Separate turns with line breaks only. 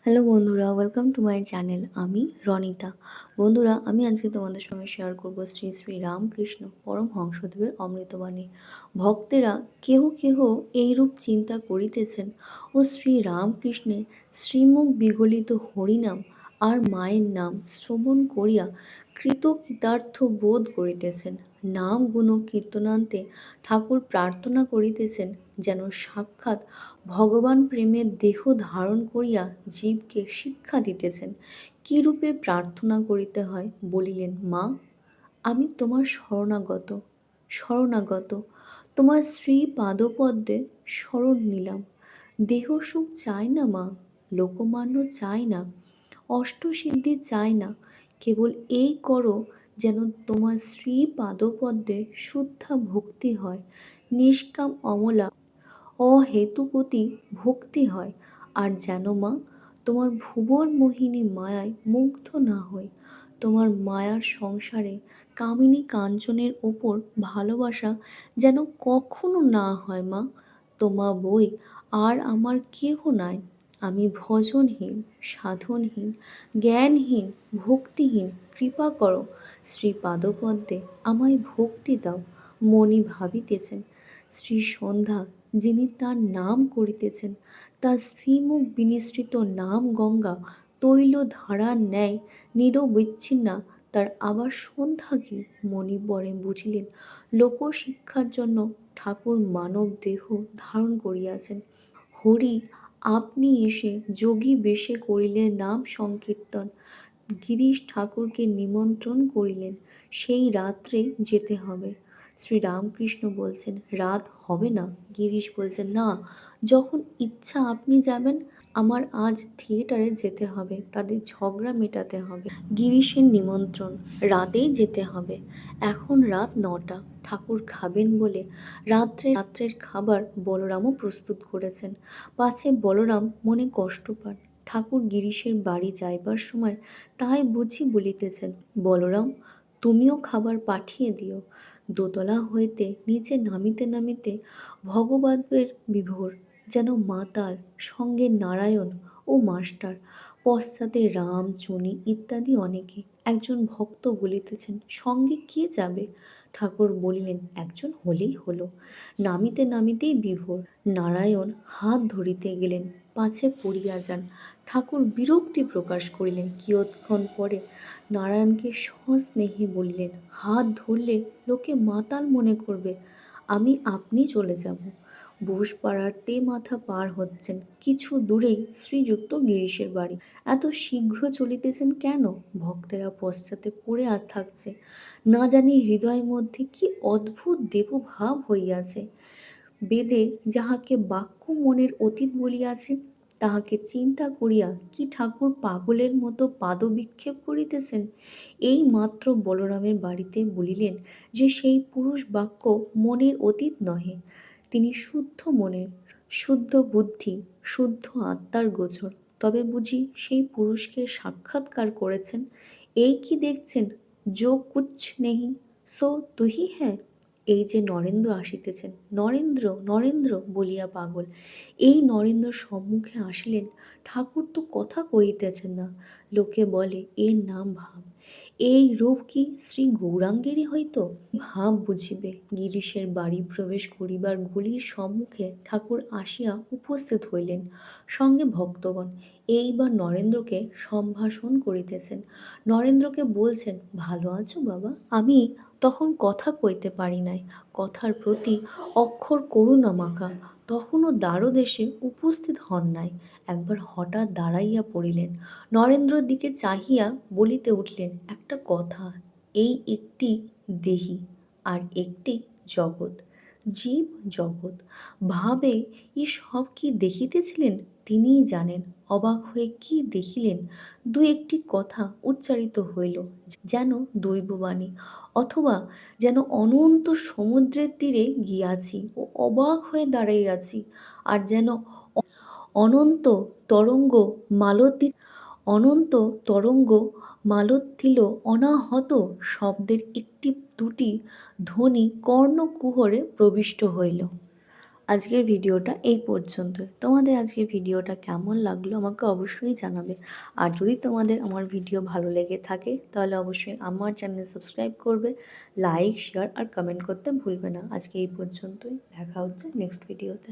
Hello বন্ধুরা, welcome to my channel. আমি রনিতা। বন্ধুরা, আমি আজকে তোমাদের সঙ্গে শেয়ার করব শ্রী শ্রী রামকৃষ্ণ পরমহংসদেবের অমৃতবাণী। ভক্তেরা কেহ কেহ এইরূপ চিন্তা করিতেছেন, ও শ্রী রামকৃষ্ণের শ্রীমুখ বিগলিত হরিনাম আর মায়ের নাম শ্রবণ করিয়া কৃতকৃতার্থ বোধ করিতেছেন। নাম গুণ কীর্তনান্তে ঠাকুর প্রার্থনা করিতেছেন, যেন সাক্ষাৎ ভগবান প্রেমের দেহ ধারণ করিয়া জীবকে শিক্ষা দিতেছেন। কিরূপে প্রার্থনা করিতে হয় বলিলেন, মা, আমি তোমার শরণাগত শরণাগত তোমার শ্রী পাদপদ্মে শরণ নিলাম। দেহ সুখ চাই না মা, লোকমান্য চাই না, অষ্টসিদ্ধি চাই না, কেবল এই করো যেন তোমার শ্রী পাদপদ্মে শুদ্ধা ভক্তি হয়, নিষ্কাম অমলা অহেতুকতি ভক্তি হয়। আর যেন মা, তোমার ভুবন মোহিনী মায়ায় মুগ্ধ না হই, তোমার মায়ার সংসারে কামিনী কাঞ্চনের ওপর ভালোবাসা যেন কখনো না হয় মা। তোমা বই আর আমার কেহ নাই। আমি ভজনহীন, সাধনহীন, জ্ঞানহীন, ভক্তিহীন। কৃপা করো, শ্রী পাদপদ্মে আমায় ভক্তি দাও। মনি ভাবিতেছেন, শ্রী সন্ধ্যা যিনি তার নাম করিতেছেন, তার শ্রীমুখ বিনিসৃত নাম গঙ্গা তৈল ধারার ন্যায় নিরবিচ্ছিন্না, তার আবার সন্ধ্যা কি? মণি পরে বুঝিলেন, লোকশিক্ষার জন্য ঠাকুর মানব দেহ ধারণ করিয়াছেন। হরি আপনি এসে যোগী বেশে করিলেন নাম সংকীর্তন। গিরিশ ঠাকুরকে নিমন্ত্রণ করিলেন, সেই রাত্রে যেতে হবে। শ্রীরামকৃষ্ণ বলছেন, রাত হবে না। গিরিশ বলছেন, না, যখন ইচ্ছা আপনি যাবেন। আমার আজ থিয়েটারে যেতে হবে, তাদের ঝগড়া মেটাতে হবে। গিরিশের নিমন্ত্রণ, রাতেই যেতে হবে। এখন রাত 9টা। ঠাকুর খাবেন বলে রাত্রের খাবার বলরামও প্রস্তুত করেছেন, পাছে বলরাম মনে কষ্ট পান। ঠাকুর গিরিশের বাড়ি যাইবার সময় তাই বুঝি বলিতেছেন, বলরাম, তুমিও খাবার পাঠিয়ে দিও। দোতলা হইতে নিচে নামিতে নামিতে ভগবদ্গীতার বিভোর, যেন মাতাল, সঙ্গে নারায়ণ ও মাস্টার, পশ্চাতে রাম, চুনি ইত্যাদি অনেকে। একজন ভক্ত বলিতেছেন, সঙ্গে কে যাবে? ঠাকুর বলিলেন, একজন হলেই হলো। নামিতে নামিতেই বিভোর। নারায়ণ হাত ধরিতে গেলেন, পাছে পড়িয়া যান। ঠাকুর বিরক্তি প্রকাশ করিলেন। কিয়ৎক্ষণ পরে নারায়ণকে সস্নেহে বলিলেন, হাত ধরলে লোকে মাতাল মনে করবে, আমি আপনি চলে যাব। বোসপাড়ার মাথা পার হচ্ছেন, কিছু দূরেই শ্রীযুক্ত গিরিশের বাড়ি। এত শীঘ্র চলিতেছেন কেন? ভক্তেরা পশ্চাতে পড়ে আর থাকছে। না জানি হৃদয়ের মধ্যে কি অদ্ভুত দেবভাব হইয়াছে। বেদে যাহাকে বাক্য মনের অতীত বলিয়াছে, তাহাকে চিন্তা করিয়া কি ঠাকুর পাগলের মতো পাদবিক্ষেপ করিতেছেন? এই মাত্র বলরামের বাড়িতে বলিলেন যে সেই পুরুষ বাক্য মনের অতীত নহে, তিনি শুদ্ধ মনের, শুদ্ধ বুদ্ধি, শুদ্ধ আত্মার গোচর। তবে বুঝি সেই পুরুষকে সাক্ষাৎকার করেছেন? এই কি দেখছেন, যো কুছ নেহি সো তুহি হ্যায়। এই যে নরেন্দ্র আসিতেছেন, নরেন্দ্র নরেন্দ্র বলিয়া পাগল, এই নরেন্দ্র সম্মুখে আসিলেন। ঠাকুর তো কথা কহিতেছেন না। লোকে বলে, এর নাম ভাব। এই রূপ কি শ্রী গৌরাঙ্গেরই হইতো? ভাব বুঝিবে। গিরিশের বাড়ি প্রবেশ করিবার গলির সম্মুখে ঠাকুর আসিয়া উপস্থিত হইলেন, সঙ্গে ভক্তগণ। এইবার নরেন্দ্রকে সম্ভাষণ করিতেছেন। নরেন্দ্রকে বলছেন, ভালো আছো বাবা? আমি তখন কথা কইতে পারি নাই, কথার প্রতি অক্ষর করুণা মাখা। তখনও দ্বারদেশে উপস্থিত হন নাই। একবার হঠাৎ দাঁড়াইয়া পড়িলেন, নরেন্দ্রর দিকে চাহিয়া বলিতে উঠলেন, একটা কথা, এই একটি দেহি আর একটি জগৎ, জীব জগৎ। ভাবে ই সব কি দেখিতেছিলেন? তিনিই জানেন। অবাক হয়ে কি দেখিলেন, দু একটি কথা উচ্চারিত হইল, যেন দৈববাণী, অথবা যেন অনন্ত সমুদ্রের তীরে গিয়াছি ও অবাক হয়ে দাঁড়াইয়াছি, আর যেন অনন্ত তরঙ্গ মালতী অনন্ত তরঙ্গ মালতীল অনাহত শব্দের একটি দুটি ধ্বনি কর্ণকুহরে প্রবিষ্ট হইল। আজকের ভিডিওটা এই পর্যন্তই। তোমাদের আজকের ভিডিওটা কেমন লাগলো আমাকে অবশ্যই জানাবে। আর যদি তোমাদের আমার ভিডিও ভালো লেগে থাকে তাহলে অবশ্যই আমার চ্যানেল সাবস্ক্রাইব করবে, লাইক, শেয়ার আর কমেন্ট করতে ভুলবে না। আজকে এই পর্যন্তই, দেখা হচ্ছে নেক্সট ভিডিওতে।